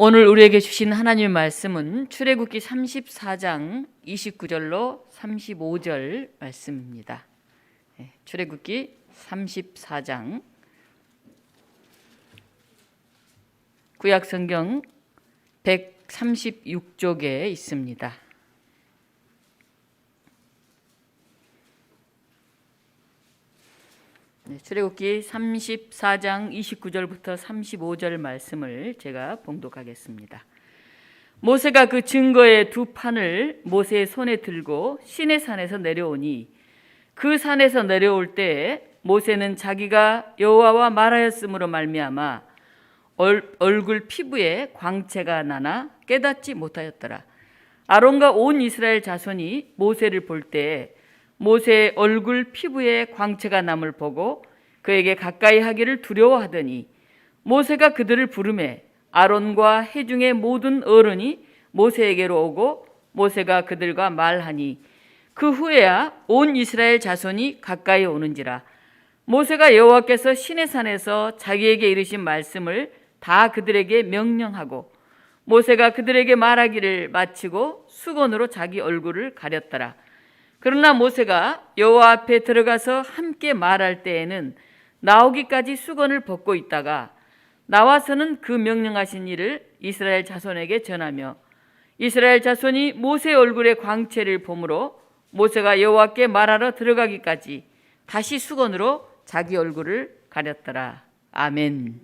오늘 우리에게 주신 하나님의 말씀은 출애굽기 34장 29절로 35절 말씀입니다. 출애굽기 34장 구약성경 136쪽에 있습니다. 출애굽기 34장 29절부터 35절 말씀을 제가 봉독하겠습니다. 모세가 그 증거의 두 판을 모세의 손에 들고 시내산에서 내려오니 그 산에서 내려올 때에 모세는 자기가 여호와와 말하였으므로 말미암아 얼굴 피부에 광채가 나나 깨닫지 못하였더라. 아론과 온 이스라엘 자손이 모세를 볼 때에 모세의 얼굴 피부에 광채가 남을 보고 그에게 가까이 하기를 두려워하더니 모세가 그들을 부르매 아론과 회중의 모든 어른이 모세에게로 오고 모세가 그들과 말하니 그 후에야 온 이스라엘 자손이 가까이 오는지라. 모세가 여호와께서 시내산에서 자기에게 이르신 말씀을 다 그들에게 명령하고 모세가 그들에게 말하기를 마치고 수건으로 자기 얼굴을 가렸더라. 그러나 모세가 여호와 앞에 들어가서 함께 말할 때에는 나오기까지 수건을 벗고 있다가 나와서는 그 명령하신 일을 이스라엘 자손에게 전하며 이스라엘 자손이 모세의 얼굴에 광채를 보므로 모세가 여호와께 말하러 들어가기까지 다시 수건으로 자기 얼굴을 가렸더라. 아멘.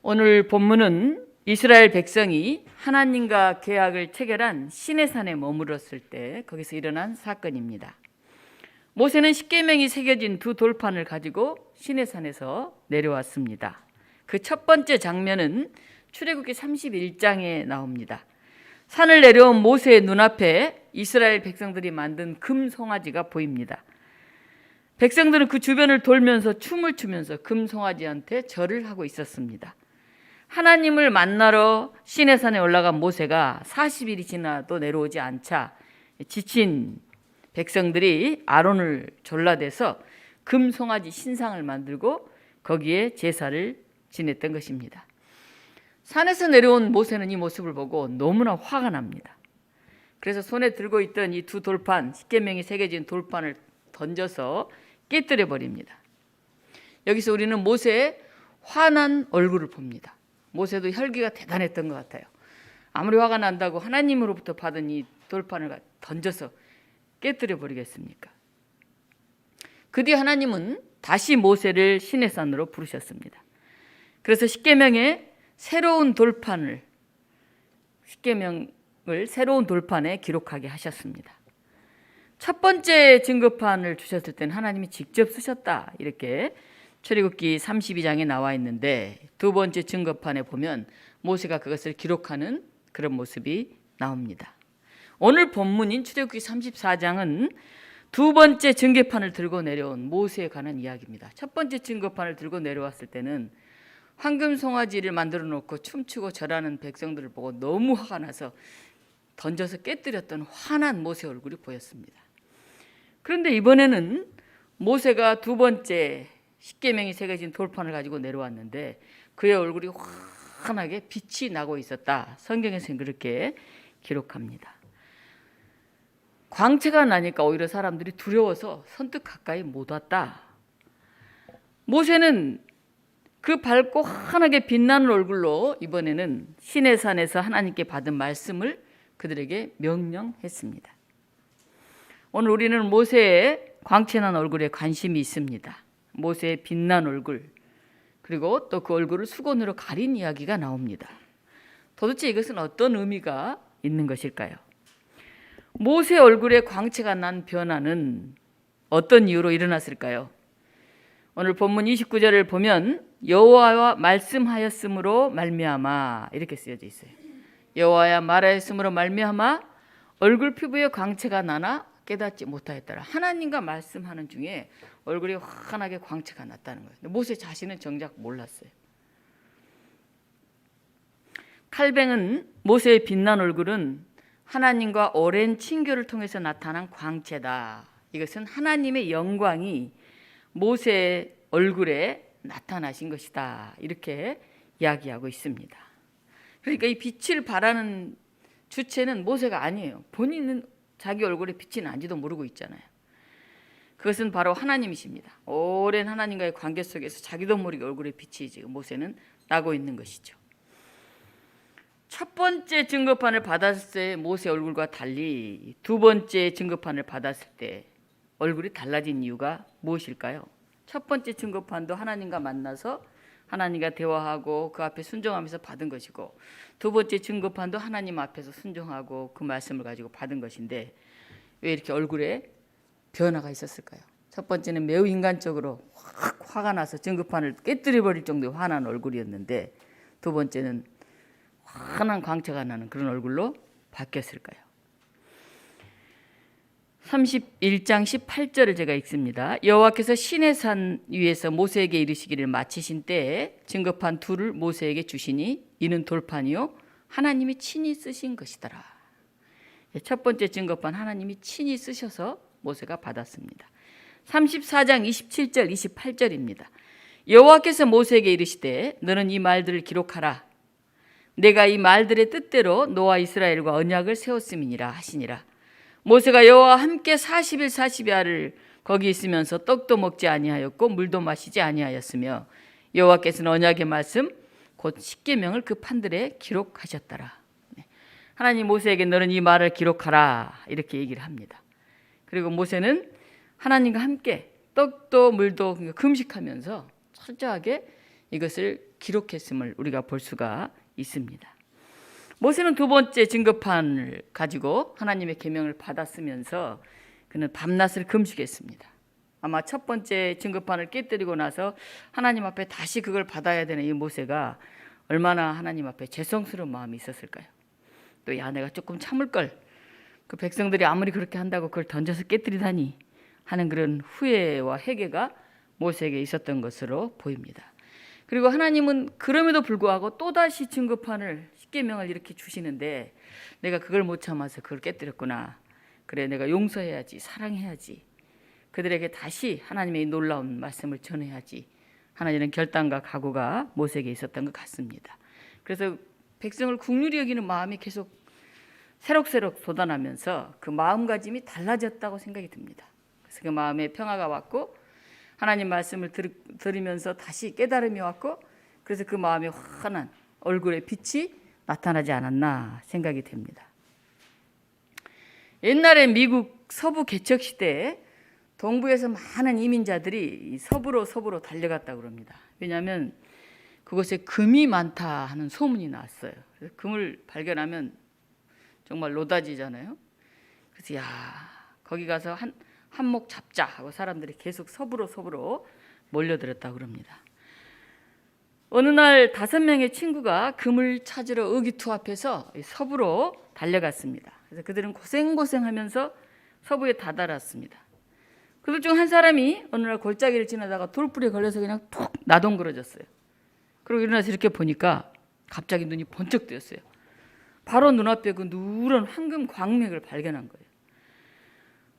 오늘 본문은 이스라엘 백성이 하나님과 계약을 체결한 시내산에 머물렀을 때 거기서 일어난 사건입니다. 모세는 십계명이 새겨진 두 돌판을 가지고 시내산에서 내려왔습니다. 그 첫 번째 장면은 출애굽기 31장에 나옵니다. 산을 내려온 모세의 눈앞에 이스라엘 백성들이 만든 금 송아지가 보입니다. 백성들은 그 주변을 돌면서 춤을 추면서 금 송아지한테 절을 하고 있었습니다. 하나님을 만나러 시내산에 올라간 모세가 40일이 지나도 내려오지 않자 지친 백성들이 아론을 졸라대서 금송아지 신상을 만들고 거기에 제사를 지냈던 것입니다. 산에서 내려온 모세는 이 모습을 보고 너무나 화가 납니다. 그래서 손에 들고 있던 이 두 돌판, 십계명이 새겨진 돌판을 던져서 깨뜨려 버립니다. 여기서 우리는 모세의 화난 얼굴을 봅니다. 모세도 혈기가 대단했던 것 같아요. 아무리 화가 난다고 하나님으로부터 받은 이 돌판을 던져서 깨뜨려 버리겠습니까? 그 뒤 하나님은 다시 모세를 시내산으로 부르셨습니다. 그래서 십계명의 새로운 돌판을 새로운 돌판에 기록하게 하셨습니다. 첫 번째 증거판을 주셨을 때는 하나님이 직접 쓰셨다 이렇게 출애굽기 32장에 나와 있는데 두 번째 증거판에 보면 모세가 그것을 기록하는 그런 모습이 나옵니다. 오늘 본문인 출애굽기 34장은 두 번째 증거판을 들고 내려온 모세에 관한 이야기입니다. 첫 번째 증거판을 들고 내려왔을 때는 황금 송아지를 만들어 놓고 춤추고 절하는 백성들을 보고 너무 화가 나서 던져서 깨뜨렸던 환한 모세 얼굴이 보였습니다. 그런데 이번에는 모세가 두 번째 십계명이 새겨진 돌판을 가지고 내려왔는데 그의 얼굴이 환하게 빛이 나고 있었다. 성경에서는 그렇게 기록합니다. 광채가 나니까 오히려 사람들이 두려워서 선뜻 가까이 못 왔다. 모세는 그 밝고 환하게 빛나는 얼굴로 이번에는 시내산에서 하나님께 받은 말씀을 그들에게 명령했습니다. 오늘 우리는 모세의 광채난 얼굴에 관심이 있습니다. 모세의 빛난 얼굴 그리고 또 그 얼굴을 수건으로 가린 이야기가 나옵니다. 도대체 이것은 어떤 의미가 있는 것일까요? 모세 얼굴에 광채가 난 변화는 어떤 이유로 일어났을까요? 오늘 본문 29절을 보면 여호와와 말씀하였으므로 말미암아 이렇게 쓰여져 있어요. 여호와야 말하였으므로 말미암아 얼굴 피부에 광채가 나나 깨닫지 못하였더라. 하나님과 말씀하는 중에 얼굴이 환하게 광채가 났다는 거예요. 모세 자신은 정작 몰랐어요. 칼뱅은 모세의 빛난 얼굴은 하나님과 오랜 친교를 통해서 나타난 광채다. 이것은 하나님의 영광이 모세의 얼굴에 나타나신 것이다. 이렇게 이야기하고 있습니다. 그러니까 이 빛을 발하는 주체는 모세가 아니에요. 본인은 자기 얼굴에 빛이 난지도 모르고 있잖아요. 그것은 바로 하나님이십니다. 오랜 하나님과의 관계 속에서 자기도 모르게 얼굴에 빛이 지금 모세는 나고 있는 것이죠. 첫 번째 증거판을 받았을 때 모세 얼굴과 달리 두 번째 증거판을 받았을 때 얼굴이 달라진 이유가 무엇일까요? 첫 번째 증거판도 하나님과 만나서 하나님과 대화하고 그 앞에 순종하면서 받은 것이고, 두 번째 증거판도 하나님 앞에서 순종하고 그 말씀을 가지고 받은 것인데 왜 이렇게 얼굴에 변화가 있었을까요? 첫 번째는 매우 인간적으로 확 화가 나서 증거판을 깨뜨려 버릴 정도의 화난 얼굴이었는데, 두 번째는 환한 광채가 나는 그런 얼굴로 바뀌었을까요? 31장 18절을 제가 읽습니다. 여호와께서 시내산 위에서 모세에게 이르시기를 마치신 때에 증거판 둘을 모세에게 주시니 이는 돌판이요 하나님이 친히 쓰신 것이더라. 첫 번째 증거판 하나님이 친히 쓰셔서 모세가 받았습니다. 34장 27절 28절입니다. 여호와께서 모세에게 이르시되 너는 이 말들을 기록하라. 내가 이 말들의 뜻대로 너와 이스라엘과 언약을 세웠음이니라 하시니라. 모세가 여호와와 함께 40일 40야를 거기 있으면서 떡도 먹지 아니하였고 물도 마시지 아니하였으며 여호와께서는 언약의 말씀 곧 십계명을 그 판들에 기록하셨더라. 하나님 모세에게 너는 이 말을 기록하라 이렇게 얘기를 합니다. 그리고 모세는 하나님과 함께 떡도 물도 금식하면서 철저하게 이것을 기록했음을 우리가 볼 수가 있습니다. 모세는 두 번째 증거판을 가지고 하나님의 계명을 받았으면서 그는 밤낮을 금식했습니다. 아마 첫 번째 증거판을 깨뜨리고 나서 하나님 앞에 다시 그걸 받아야 되는 이 모세가 얼마나 하나님 앞에 죄송스러운 마음이 있었을까요? 또 야 내가 조금 참을 걸, 그 백성들이 아무리 그렇게 한다고 그걸 던져서 깨뜨리다니 하는 그런 후회와 회개가 모세에게 있었던 것으로 보입니다. 그리고 하나님은 그럼에도 불구하고 또다시 증거판을 십계명을 이렇게 주시는데 내가 그걸 못 참아서 그걸 깨뜨렸구나. 그래 내가 용서해야지, 사랑해야지, 그들에게 다시 하나님의 놀라운 말씀을 전해야지 하는 이런 결단과 각오가 모세에게 있었던 것 같습니다. 그래서 백성을 긍휼히 여기는 마음이 계속 새록새록 돋아나면서 그 마음가짐이 달라졌다고 생각이 듭니다. 그래서 그 마음에 평화가 왔고 하나님 말씀을 들으면서 다시 깨달음이 왔고, 그래서 그 마음에 환한 얼굴에 빛이 나타나지 않았나 생각이 됩니다. 옛날에 미국 서부 개척 시대에 동부에서 많은 이민자들이 서부로 달려갔다고 합니다. 왜냐하면 그곳에 금이 많다 하는 소문이 났어요. 그래서 금을 발견하면 정말 노다지잖아요. 그래서 야 거기 가서 한몫 잡자 하고 사람들이 계속 서부로 몰려들었다고 합니다. 어느 날 5명의 친구가 금을 찾으러 의기투합해서 서부로 달려갔습니다. 그래서 그들은 고생하면서 서부에 다다랐습니다. 그들 중 한 사람이 어느 날 골짜기를 지나다가 돌불에 걸려서 그냥 툭 나동그러졌어요. 그리고 일어나서 이렇게 보니까 갑자기 눈이 번쩍 뜨였어요. 바로 눈앞에 그 누런 황금 광맥을 발견한 거예요.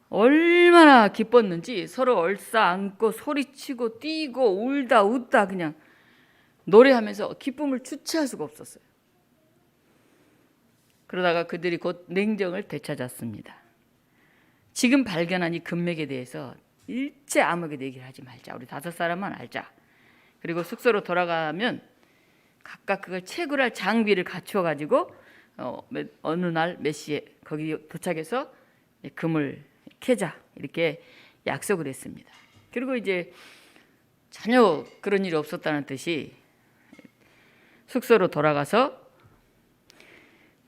얼마나 기뻤는지 서로 얼싸안고 소리치고 뛰고 울다 웃다 그냥 노래하면서 기쁨을 주체할 수가 없었어요. 그러다가 그들이 곧 냉정을 되찾았습니다. 지금 발견한 이 금맥에 대해서 일체 아무에게도 얘기를 하지 말자. 우리 5사람만 알자. 그리고 숙소로 돌아가면 각각 그걸 채굴할 장비를 갖추어 가지고 어느 날 몇 시에 거기 도착해서 금을 캐자 이렇게 약속을 했습니다. 그리고 이제 전혀 그런 일이 없었다는 뜻이 숙소로 돌아가서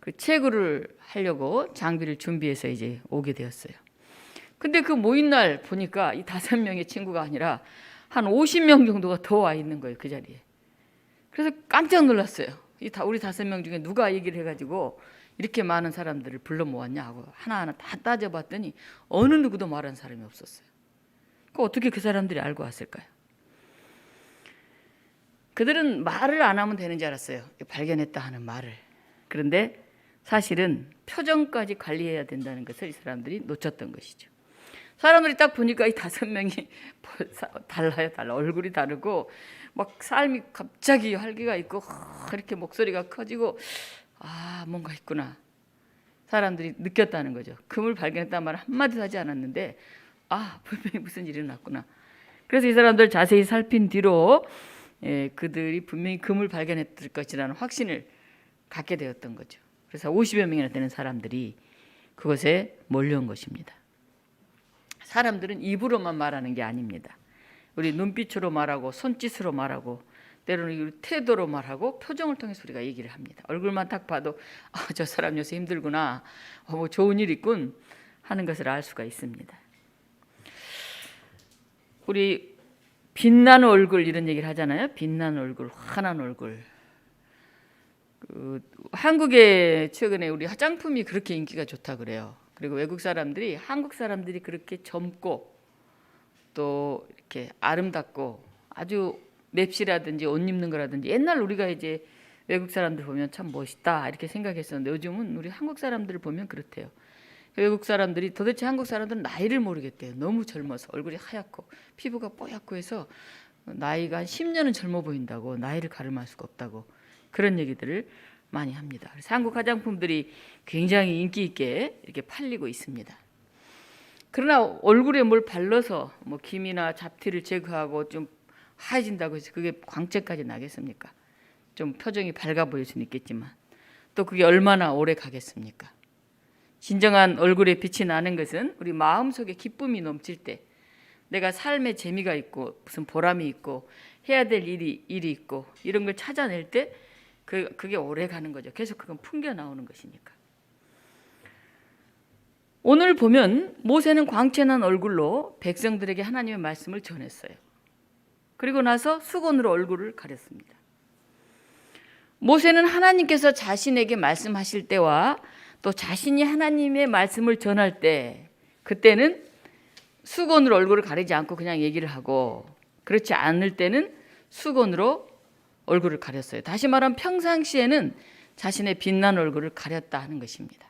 그 채굴을 하려고 장비를 준비해서 이제 오게 되었어요. 근데 그 모인 날 보니까 이 5명의 친구가 아니라 한 50명 정도가 더 와 있는 거예요, 그 자리에. 그래서 깜짝 놀랐어요. 우리 5명 중에 누가 얘기를 해가지고 이렇게 많은 사람들을 불러 모았냐 하고 하나하나 다 따져봤더니 어느 누구도 말한 사람이 없었어요. 어떻게 그 사람들이 알고 왔을까요? 그들은 말을 안 하면 되는 줄 알았어요. 발견했다 하는 말을. 그런데 사실은 표정까지 관리해야 된다는 것을 이 사람들이 놓쳤던 것이죠. 사람들이 딱 보니까 이 5명이 달라요. 얼굴이 다르고 막 삶이 갑자기 활기가 있고 이렇게 목소리가 커지고 뭔가 있구나. 사람들이 느꼈다는 거죠. 금을 발견했다는 말 한마디도 하지 않았는데 분명히 무슨 일이 일어났구나. 그래서 이 사람들 자세히 살핀 뒤로 그들이 분명히 금을 발견했을 것이라는 확신을 갖게 되었던 거죠. 그래서 50여 명이나 되는 사람들이 그것에 몰려온 것입니다. 사람들은 입으로만 말하는 게 아닙니다. 우리 눈빛으로 말하고 손짓으로 말하고 때로는 우리 태도로 말하고 표정을 통해서 우리가 얘기를 합니다. 얼굴만 딱 봐도 저 사람 요새 힘들구나, 뭐 좋은 일 있군 하는 것을 알 수가 있습니다. 우리 빛나는 얼굴 이런 얘기를 하잖아요. 빛나는 얼굴, 환한 얼굴. 한국에 최근에 우리 화장품이 그렇게 인기가 좋다 그래요. 그리고 외국 사람들이 한국 사람들이 그렇게 젊고 또 이렇게 아름답고 아주 맵시라든지 옷 입는 거라든지 옛날 우리가 이제 외국 사람들 보면 참 멋있다 이렇게 생각했었는데 요즘은 우리 한국 사람들을 보면 그렇대요. 외국 사람들이 도대체 한국 사람들은 나이를 모르겠대요. 너무 젊어서 얼굴이 하얗고 피부가 뽀얗고 해서 나이가 한 10년은 젊어 보인다고, 나이를 가늠할 수가 없다고 그런 얘기들을 많이 합니다. 그래서 한국 화장품들이 굉장히 인기 있게 이렇게 팔리고 있습니다. 그러나 얼굴에 뭘 발라서 뭐 기미나 잡티를 제거하고 좀 하얘진다고 해서 그게 광채까지 나겠습니까? 좀 표정이 밝아 보일 수는 있겠지만 또 그게 얼마나 오래 가겠습니까? 진정한 얼굴에 빛이 나는 것은 우리 마음속에 기쁨이 넘칠 때, 내가 삶에 재미가 있고 무슨 보람이 있고 해야 될 일이 있고 이런 걸 찾아낼 때 그게 오래 가는 거죠. 계속 그건 풍겨 나오는 것이니까. 오늘 보면 모세는 광채난 얼굴로 백성들에게 하나님의 말씀을 전했어요. 그리고 나서 수건으로 얼굴을 가렸습니다. 모세는 하나님께서 자신에게 말씀하실 때와 또 자신이 하나님의 말씀을 전할 때, 그때는 수건으로 얼굴을 가리지 않고 그냥 얘기를 하고, 그렇지 않을 때는 수건으로 얼굴을 가렸어요. 다시 말하면 평상시에는 자신의 빛난 얼굴을 가렸다 하는 것입니다.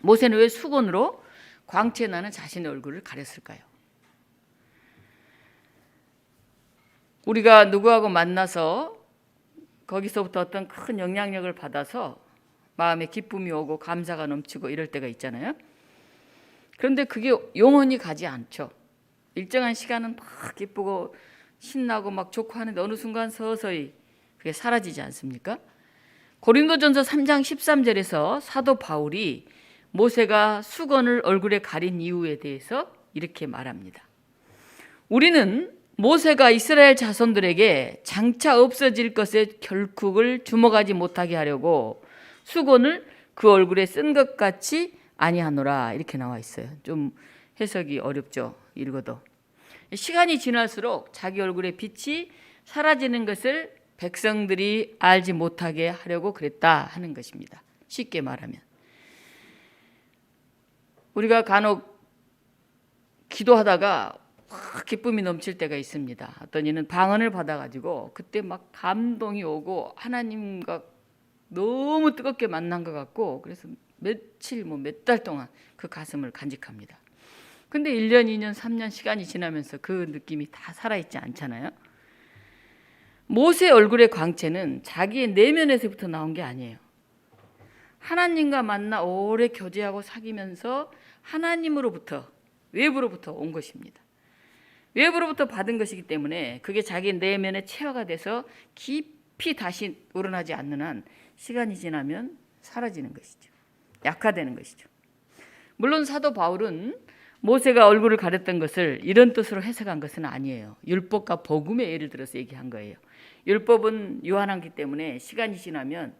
모세는 왜 수건으로 광채 나는 자신의 얼굴을 가렸을까요? 우리가 누구하고 만나서 거기서부터 어떤 큰 영향력을 받아서 마음에 기쁨이 오고 감사가 넘치고 이럴 때가 있잖아요. 그런데 그게 영원히 가지 않죠. 일정한 시간은 막 기쁘고 신나고 막 좋고 하는데 어느 순간 서서히 그게 사라지지 않습니까? 고린도전서 3장 13절에서 사도 바울이 모세가 수건을 얼굴에 가린 이유에 대해서 이렇게 말합니다. 우리는 모세가 이스라엘 자손들에게 장차 없어질 것의 결국을 주목하지 못하게 하려고 수건을 그 얼굴에 쓴 것 같이 아니하노라, 이렇게 나와 있어요. 좀 해석이 어렵죠, 읽어도. 시간이 지날수록 자기 얼굴의 빛이 사라지는 것을 백성들이 알지 못하게 하려고 그랬다 하는 것입니다. 쉽게 말하면 우리가 간혹 기도하다가 확 기쁨이 넘칠 때가 있습니다. 어떤 이는 방언을 받아가지고 그때 막 감동이 오고 하나님과 너무 뜨겁게 만난 것 같고, 그래서 며칠 몇 달 동안 그 가슴을 간직합니다. 근데 1년, 2년, 3년 시간이 지나면서 그 느낌이 다 살아있지 않잖아요. 모세 얼굴의 광채는 자기의 내면에서부터 나온 게 아니에요. 하나님과 만나 오래 교제하고 사귀면서 하나님으로부터, 외부로부터 온 것입니다. 외부로부터 받은 것이기 때문에 그게 자기 내면에 체화가 돼서 깊이 다시 우러나지 않는 한 시간이 지나면 사라지는 것이죠. 약화되는 것이죠. 물론 사도 바울은 모세가 얼굴을 가렸던 것을 이런 뜻으로 해석한 것은 아니에요. 율법과 복음의 예를 들어서 얘기한 거예요. 율법은 유한하기 때문에 시간이 지나면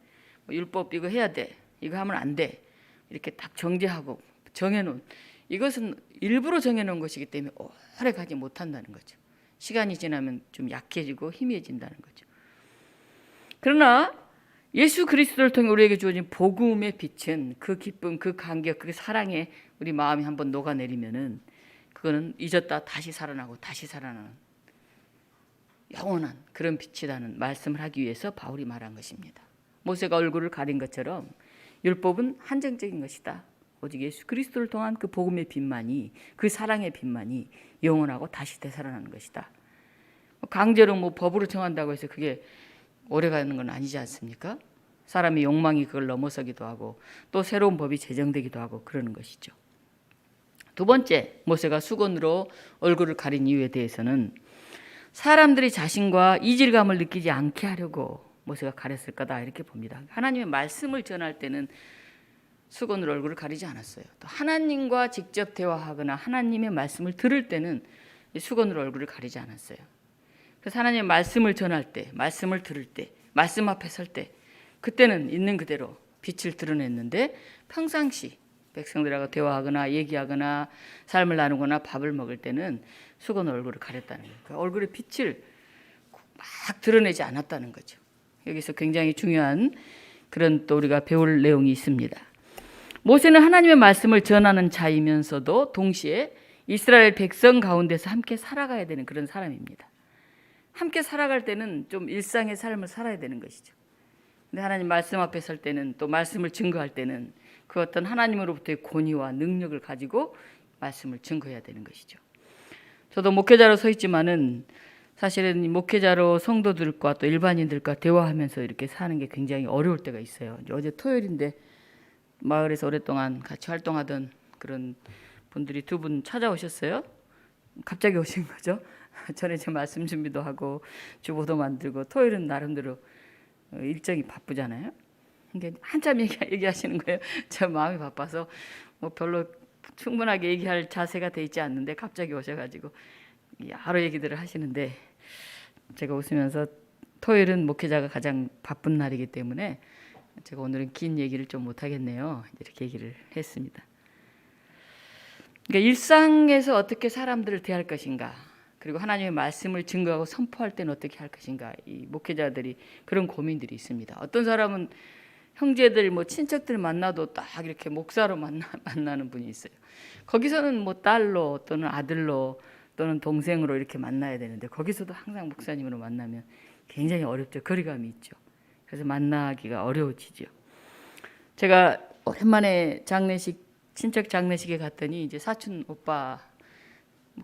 율법 이거 해야 돼, 이거 하면 안 돼, 이렇게 딱 정제하고 정해놓은, 이것은 일부러 정해놓은 것이기 때문에 오래 가지 못한다는 거죠. 시간이 지나면 좀 약해지고 희미해진다는 거죠. 그러나 예수 그리스도를 통해 우리에게 주어진 복음의 빛은 그 기쁨, 그 감격, 그 사랑에 우리 마음이 한번 녹아내리면은 그거는 잊었다 다시 살아나고 다시 살아나는 영원한 그런 빛이라는 말씀을 하기 위해서 바울이 말한 것입니다. 모세가 얼굴을 가린 것처럼 율법은 한정적인 것이다. 오직 예수 그리스도를 통한 그 복음의 빛만이, 그 사랑의 빛만이 영원하고 다시 되살아나는 것이다. 강제로 뭐 법으로 정한다고 해서 그게 오래 가는 건 아니지 않습니까? 사람의 욕망이 그걸 넘어서기도 하고 또 새로운 법이 제정되기도 하고 그러는 것이죠. 두 번째, 모세가 수건으로 얼굴을 가린 이유에 대해서는 사람들이 자신과 이질감을 느끼지 않게 하려고 모세가 가렸을 거다 이렇게 봅니다. 하나님의 말씀을 전할 때는 수건으로 얼굴을 가리지 않았어요. 또 하나님과 직접 대화하거나 하나님의 말씀을 들을 때는 수건으로 얼굴을 가리지 않았어요. 그래서 하나님의 말씀을 전할 때, 말씀을 들을 때, 말씀 앞에 설 때 그때는 있는 그대로 빛을 드러냈는데 평상시 백성들하고 대화하거나 얘기하거나 삶을 나누거나 밥을 먹을 때는 수건으로 얼굴을 가렸다는 거예요. 그 얼굴의 빛을 막 드러내지 않았다는 거죠. 여기서 굉장히 중요한 그런 또 우리가 배울 내용이 있습니다. 모세는 하나님의 말씀을 전하는 자이면서도 동시에 이스라엘 백성 가운데서 함께 살아가야 되는 그런 사람입니다. 함께 살아갈 때는 좀 일상의 삶을 살아야 되는 것이죠. 근데 하나님 말씀 앞에 설 때는 또 말씀을 증거할 때는 그 어떤 하나님으로부터의 권위와 능력을 가지고 말씀을 증거해야 되는 것이죠. 저도 목회자로 서 있지만은 사실은 목회자로 성도들과 또 일반인들과 대화하면서 이렇게 사는 게 굉장히 어려울 때가 있어요. 어제 토요일인데 마을에서 오랫동안 같이 활동하던 그런 분들이 두 분 찾아오셨어요. 갑자기 오신 거죠. 전에 제 말씀 준비도 하고 주보도 만들고 토요일은 나름대로 일정이 바쁘잖아요. 그러니까 한참 얘기하시는 거예요. 제 마음이 바빠서 뭐 별로 충분하게 얘기할 자세가 돼 있지 않는데 갑자기 오셔가지고 여러 얘기들을 하시는데 제가 웃으면서 토요일은 목회자가 가장 바쁜 날이기 때문에 제가 오늘은 긴 얘기를 좀 못하겠네요. 이렇게 얘기를 했습니다. 그러니까 일상에서 어떻게 사람들을 대할 것인가, 그리고 하나님의 말씀을 증거하고 선포할 때는 어떻게 할 것인가, 이 목회자들이 그런 고민들이 있습니다. 어떤 사람은 형제들, 뭐 친척들 만나도 딱 이렇게 목사로 만나는 분이 있어요. 거기서는 뭐 딸로 또는 아들로 또는 동생으로 이렇게 만나야 되는데 거기서도 항상 목사님으로 만나면 굉장히 어렵죠. 거리감이 있죠. 그래서 만나기가 어려워지죠. 제가 오랜만에 친척 장례식에 갔더니 이제 사촌 오빠,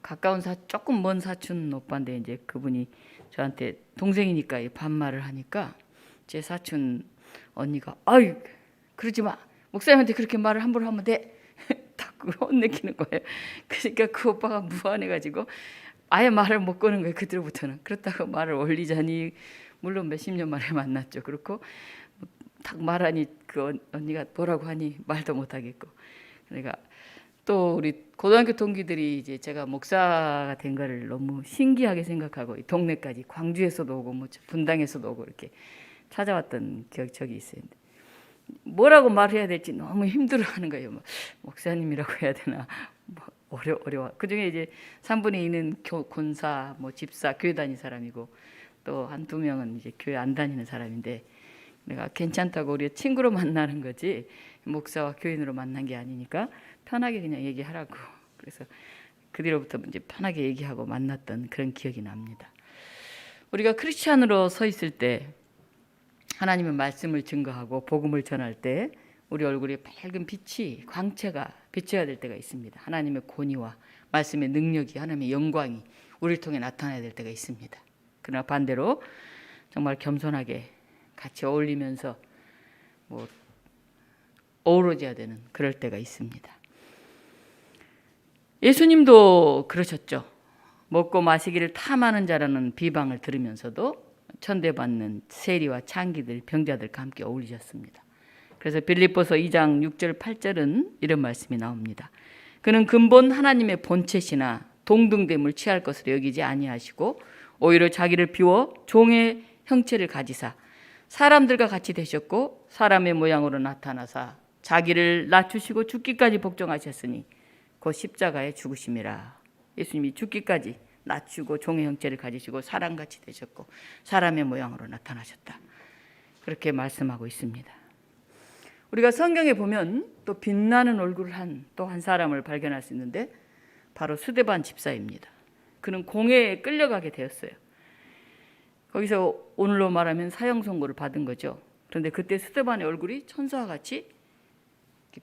가까운 조금 먼 사촌 오빠인데 이제 그분이 저한테 동생이니까 반말을 하니까 제 사촌 언니가 아유 그러지 마, 목사님한테 그렇게 말을 함부로 하면 돼 딱 혼내키는 거예요. 그러니까 그 오빠가 무안해가지고 아예 말을 못 거는 거예요. 그때부터는. 그렇다고 말을 올리자니 물론 몇십 년 만에 만났죠. 그렇고 딱 말하니 그 언니가 뭐라고 하니 말도 못 하겠고. 그러니까 또 우리 고등학교 동기들이 이제 제가 목사가 된 거를 너무 신기하게 생각하고 동네까지 광주에서도 오고 뭐 분당에서도 오고 이렇게 찾아왔던 적이 있어요. 뭐라고 말해야 될지 너무 힘들어하는 거예요. 뭐 목사님이라고 해야 되나, 뭐 어려워. 그 중에 이제 3분의 2는 권사, 뭐 집사, 교회 다니는 사람이고 또 한두 명은 이제 교회 안 다니는 사람인데 내가 괜찮다고 우리 친구로 만나는 거지 목사와 교인으로 만난 게 아니니까 편하게 그냥 얘기하라고. 그래서 그 뒤로부터 이제 편하게 얘기하고 만났던 그런 기억이 납니다. 우리가 크리스찬으로 서 있을 때 하나님의 말씀을 증거하고 복음을 전할 때 우리 얼굴에 밝은 빛이, 광채가 비춰야 될 때가 있습니다. 하나님의 권위와 말씀의 능력이, 하나님의 영광이 우리를 통해 나타나야 될 때가 있습니다. 그러나 반대로 정말 겸손하게 같이 어울리면서 뭐 어우러져야 되는 그럴 때가 있습니다. 예수님도 그러셨죠. 먹고 마시기를 탐하는 자라는 비방을 들으면서도 천대받는 세리와 창기들, 병자들과 함께 어울리셨습니다. 그래서 빌립보서 2장 6절 8절은 이런 말씀이 나옵니다. 그는 근본 하나님의 본체시나 동등됨을 취할 것으로 여기지 아니하시고 오히려 자기를 비워 종의 형체를 가지사 사람들과 같이 되셨고 사람의 모양으로 나타나사 자기를 낮추시고 죽기까지 복종하셨으니 곧 십자가에 죽으심이라. 예수님이 죽기까지 낮추고 종의 형체를 가지시고 사람같이 되셨고 사람의 모양으로 나타나셨다. 그렇게 말씀하고 있습니다. 우리가 성경에 보면 또 빛나는 얼굴을 한 또 한 사람을 발견할 수 있는데 바로 스데반 집사입니다. 그는 공회에 끌려가게 되었어요. 거기서 오늘로 말하면 사형 선고를 받은 거죠. 그런데 그때 스데반의 얼굴이 천사와 같이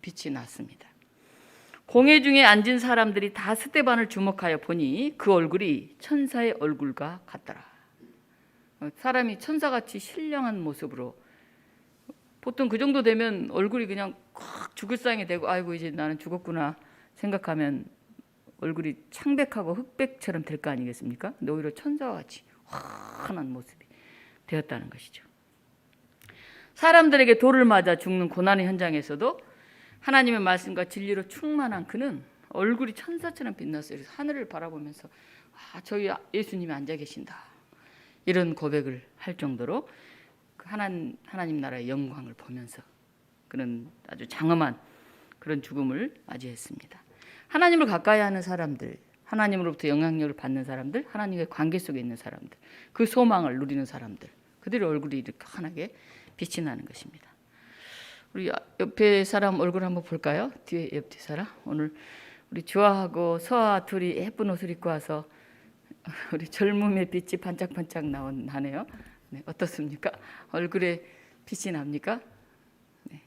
빛이 났습니다. 공회 중에 앉은 사람들이 다 스데반을 주목하여 보니 그 얼굴이 천사의 얼굴과 같더라. 사람이 천사같이 신령한 모습으로, 보통 그 정도 되면 얼굴이 그냥 콱 죽을 상이 되고 아이고 이제 나는 죽었구나 생각하면 얼굴이 창백하고 흑백처럼 될 거 아니겠습니까? 근데 오히려 천사와 같이 환한 모습이 되었다는 것이죠. 사람들에게 돌을 맞아 죽는 고난의 현장에서도 하나님의 말씀과 진리로 충만한 그는 얼굴이 천사처럼 빛났어요. 그래서 하늘을 바라보면서 저희 예수님이 앉아 계신다, 이런 고백을 할 정도로 하나님 나라의 영광을 보면서 그는 아주 장엄한 그런 죽음을 맞이했습니다. 하나님을 가까이 하는 사람들, 하나님으로부터 영향력을 받는 사람들, 하나님의 관계 속에 있는 사람들, 그 소망을 누리는 사람들, 그들의 얼굴이 이렇게 환하게 빛이 나는 것입니다. 우리 옆에 사람 얼굴 한번 볼까요? 옆 사람. 오늘 우리 주아하고 서아 둘이 예쁜 옷을 입고 와서 우리 젊음의 빛이 반짝반짝 나네요. 네, 어떻습니까? 얼굴에 빛이 납니까? 네.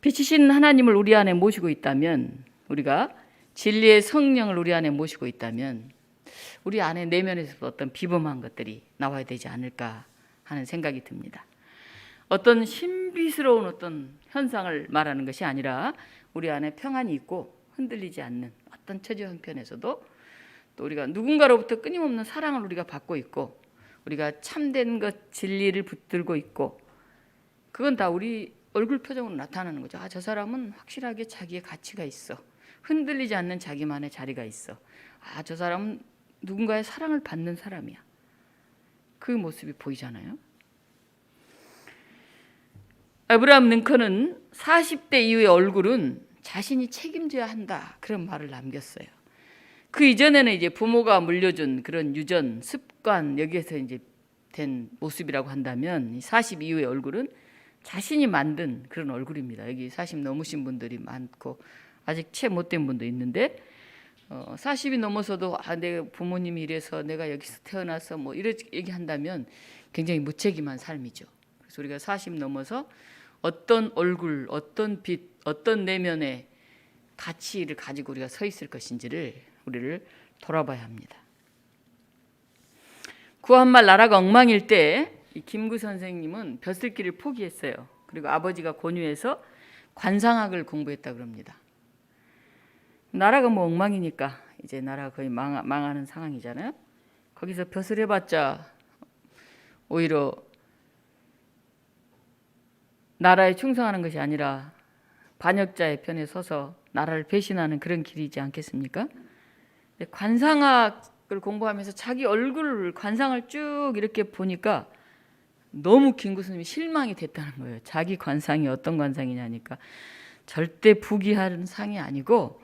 빛이신 하나님을 우리 안에 모시고 있다면, 우리가 진리의 성령을 우리 안에 모시고 있다면 우리 안에 내면에서 어떤 비범한 것들이 나와야 되지 않을까 하는 생각이 듭니다. 어떤 신비스러운 어떤 현상을 말하는 것이 아니라 우리 안에 평안이 있고 흔들리지 않는 어떤 처지 형편에서도 또 우리가 누군가로부터 끊임없는 사랑을 우리가 받고 있고, 우리가 참된 것 진리를 붙들고 있고, 그건 다 우리 얼굴 표정으로 나타나는 거죠. 저 사람은 확실하게 자기의 가치가 있어, 흔들리지 않는 자기만의 자리가 있어, 저 사람은 누군가의 사랑을 받는 사람이야, 그 모습이 보이잖아요. 아브라함 링컨은 40대 이후의 얼굴은 자신이 책임져야 한다, 그런 말을 남겼어요. 그 이전에는 이제 부모가 물려준 그런 유전, 습관, 여기에서 이제 된 모습이라고 한다면, 40 이후의 얼굴은 자신이 만든 그런 얼굴입니다. 여기 40 넘으신 분들이 많고 아직 채 못된 분도 있는데, 40이 넘어서도 내 부모님이 이래서 내가 여기서 태어나서 뭐 이렇게 얘기한다면 굉장히 무책임한 삶이죠. 그래서 우리가 40 넘어서 어떤 얼굴, 어떤 빛, 어떤 내면의 가치를 가지고 우리가 서 있을 것인지를 우리를 돌아봐야 합니다. 구한말 나라가 엉망일 때 김구 선생님은 벼슬길을 포기했어요. 그리고 아버지가 권유해서 관상학을 공부했다고 합니다. 나라가 뭐 엉망이니까 이제 나라가 거의 망하는 상황이잖아요. 거기서 벼슬 해봤자 오히려 나라에 충성하는 것이 아니라 반역자의 편에 서서 나라를 배신하는 그런 길이지 않겠습니까? 관상학을 공부하면서 자기 얼굴 관상을 쭉 이렇게 보니까 너무 김구 스님이 실망이 됐다는 거예요. 자기 관상이 어떤 관상이냐니까 절대 부귀한 상이 아니고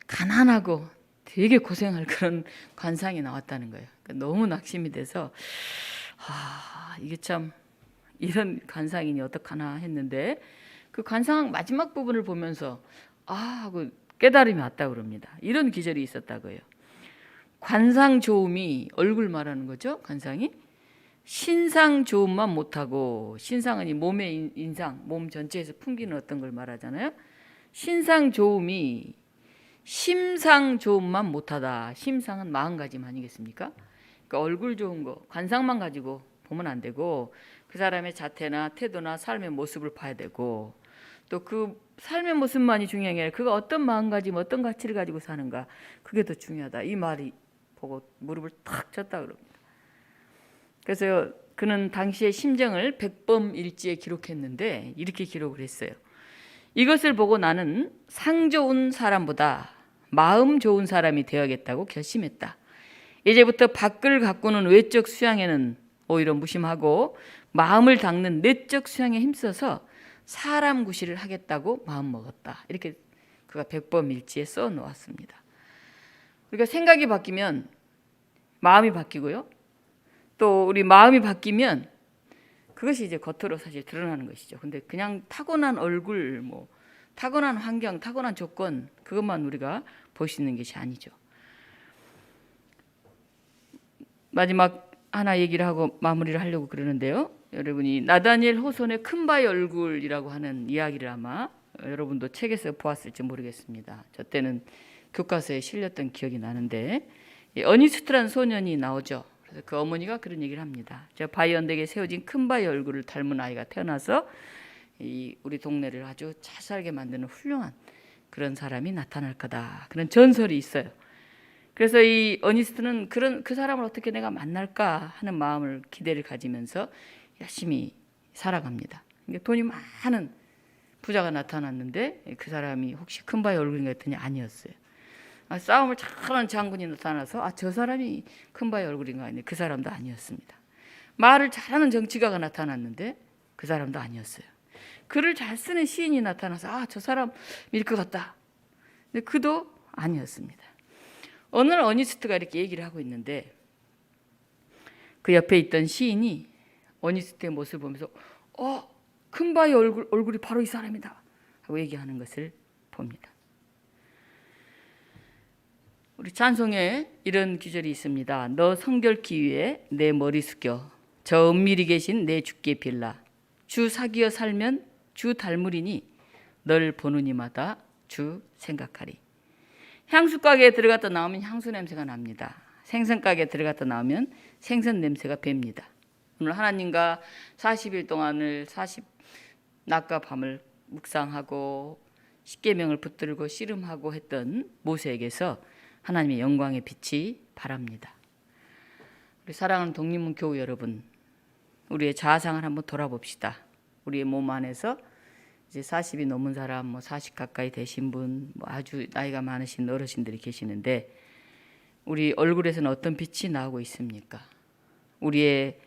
가난하고 되게 고생할 그런 관상이 나왔다는 거예요. 그러니까 너무 낙심이 돼서 이게 참 이런 관상이니 어떡하나 했는데, 그 관상 마지막 부분을 보면서 하고 깨달음이 왔다고 그럽니다. 이런 기절이 있었다고요. 관상 좋음이 얼굴 말하는 거죠. 관상이 신상 좋음만 못하고, 신상은 이 몸의 인상, 몸 전체에서 풍기는 어떤 걸 말하잖아요. 신상 좋음이 심상 좋음만 못하다. 심상은 마음가짐 아니겠습니까? 그러니까 얼굴 좋은 거, 관상만 가지고 보면 안 되고, 그 사람의 자태나 태도나 삶의 모습을 봐야 되고, 또 그 삶의 모습만이 중요한 게 아니라 그가 어떤 마음가짐, 어떤 가치를 가지고 사는가, 그게 더 중요하다. 이 말이 보고 무릎을 탁 쳤다 그럽니다. 그래서 그는 당시의 심정을 백범일지에 기록했는데 이렇게 기록을 했어요. 이것을 보고 나는 상 좋은 사람보다 마음 좋은 사람이 되어야겠다고 결심했다. 이제부터 밖을 가꾸는 외적 수양에는 오히려 무심하고 마음을 닦는 내적 수양에 힘써서 사람 구실을 하겠다고 마음먹었다. 이렇게 그가 백범일지에 써놓았습니다. 우리가 생각이 바뀌면 마음이 바뀌고요. 또 우리 마음이 바뀌면 그것이 이제 겉으로 사실 드러나는 것이죠. 근데 그냥 타고난 얼굴, 뭐 타고난 환경, 타고난 조건, 그것만 우리가 볼 수 있는 것이 아니죠. 마지막 하나 얘기를 하고 마무리를 하려고 그러는데요. 여러분이 나다니엘 호손의 큰바의 얼굴이라고 하는 이야기를 아마 여러분도 책에서 보았을지 모르겠습니다. 저 때는 교과서에 실렸던 기억이 나는데 어니스트라는 소년이 나오죠. 그래서 그 어머니가 그런 얘기를 합니다. 저 바위 언덕에 세워진 큰 바위 얼굴을 닮은 아이가 태어나서 우리 동네를 아주 잘 살게 만드는 훌륭한 그런 사람이 나타날 거다. 그런 전설이 있어요. 그래서 이 어니스트는 그 사람을 어떻게 내가 만날까 하는 마음을 기대를 가지면서 열심히 살아갑니다. 돈이 많은 부자가 나타났는데 그 사람이 혹시 큰 바위 얼굴인가 했더니 아니었어요. 싸움을 잘하는 장군이 나타나서 저 사람이 큰 바위 얼굴인가 했는데 그 사람도 아니었습니다. 말을 잘하는 정치가가 나타났는데 그 사람도 아니었어요. 글을 잘 쓰는 시인이 나타나서 저 사람일 것 같다. 근데 그도 아니었습니다. 어느 날 어니스트가 이렇게 얘기를 하고 있는데 그 옆에 있던 시인이 어니스트의 모습을 보면서 큰 바위 얼굴이 바로 이 사람이다 하고 얘기하는 것을 봅니다. 우리 찬송에 이런 구절이 있습니다. 너 성결기 위해 내 머리 숙여 저 은밀히 계신 내 주께 빌라 주 사귀어 살면 주 닮으리니 널 보는 이마다 주 생각하리. 향수 가게에 들어갔다 나오면 향수 냄새가 납니다. 생선 가게에 들어갔다 나오면 생선 냄새가 붑니다. 오늘 하나님과 40일 동안을 낮과 밤을 묵상하고 십계명을 붙들고 씨름하고 했던 모세에게서 하나님의 영광의 빛이 바랍니다. 우리 사랑하는 독립문 교우 여러분, 우리의 자아상을 한번 돌아봅시다. 우리의 몸 안에서 이제 40이 넘은 사람, 40 가까이 되신 분, 아주 나이가 많으신 어르신들이 계시는데 우리 얼굴에서는 어떤 빛이 나오고 있습니까? 우리의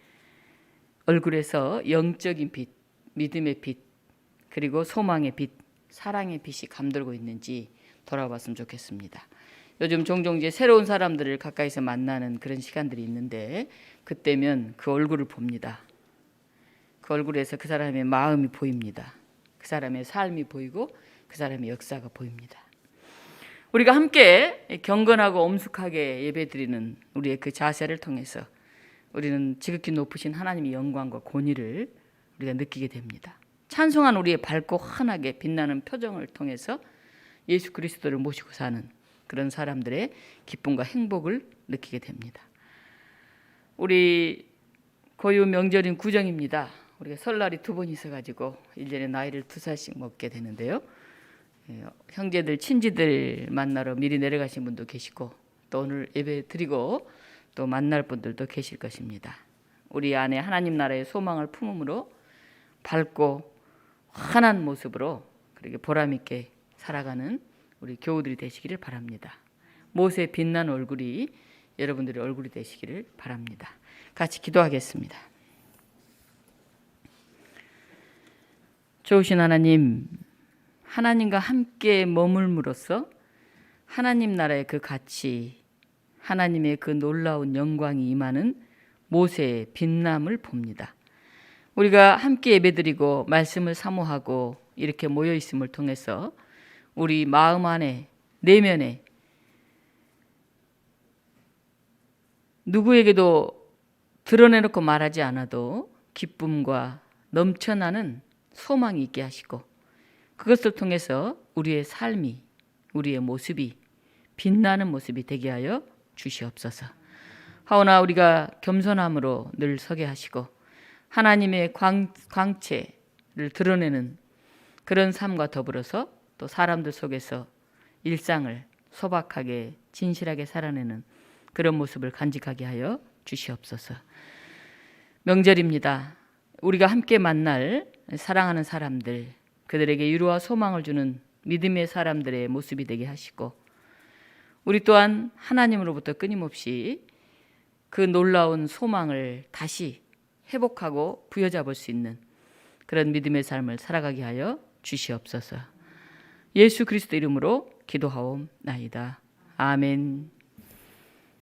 얼굴에서 영적인 빛, 믿음의 빛, 그리고 소망의 빛, 사랑의 빛이 감돌고 있는지 돌아봤으면 좋겠습니다. 요즘 종종 이제 새로운 사람들을 가까이서 만나는 그런 시간들이 있는데 그때면 그 얼굴을 봅니다. 그 얼굴에서 그 사람의 마음이 보입니다. 그 사람의 삶이 보이고 그 사람의 역사가 보입니다. 우리가 함께 경건하고 엄숙하게 예배드리는 우리의 그 자세를 통해서 우리는 지극히 높으신 하나님의 영광과 권위를 우리가 느끼게 됩니다. 찬송한 우리의 밝고 환하게 빛나는 표정을 통해서 예수 그리스도를 모시고 사는 그런 사람들의 기쁨과 행복을 느끼게 됩니다. 우리 고유 명절인 구정입니다. 우리가 설날이 2번 있어가지고 1년에 나이를 2살씩 먹게 되는데요. 형제들, 친지들 만나러 미리 내려가신 분도 계시고 또 오늘 예배 드리고 또 만날 분들도 계실 것입니다. 우리 안에 하나님 나라의 소망을 품음으로 밝고 환한 모습으로 그렇게 보람 있게 살아가는 우리 교우들이 되시기를 바랍니다. 모세의 빛난 얼굴이 여러분들의 얼굴이 되시기를 바랍니다. 같이 기도하겠습니다. 좋으신 하나님, 하나님과 함께 머물므로써 하나님 나라의 그 가치, 하나님의 그 놀라운 영광이 임하는 모세의 빛남을 봅니다. 우리가 함께 예배드리고 말씀을 사모하고 이렇게 모여 있음을 통해서 우리 마음 안에, 내면에 누구에게도 드러내놓고 말하지 않아도 기쁨과 넘쳐나는 소망이 있게 하시고 그것을 통해서 우리의 삶이, 우리의 모습이 빛나는 모습이 되게 하여 주시옵소서. 하오나 우리가 겸손함으로 늘 서게 하시고 하나님의 광채를 드러내는 그런 삶과 더불어서 또 사람들 속에서 일상을 소박하게 진실하게 살아내는 그런 모습을 간직하게 하여 주시옵소서. 명절입니다. 우리가 함께 만날 사랑하는 사람들, 그들에게 위로와 소망을 주는 믿음의 사람들의 모습이 되게 하시고 우리 또한 하나님으로부터 끊임없이 그 놀라운 소망을 다시 회복하고 부여잡을 수 있는 그런 믿음의 삶을 살아가게 하여 주시옵소서. 예수 그리스도 이름으로 기도하옵나이다. 아멘.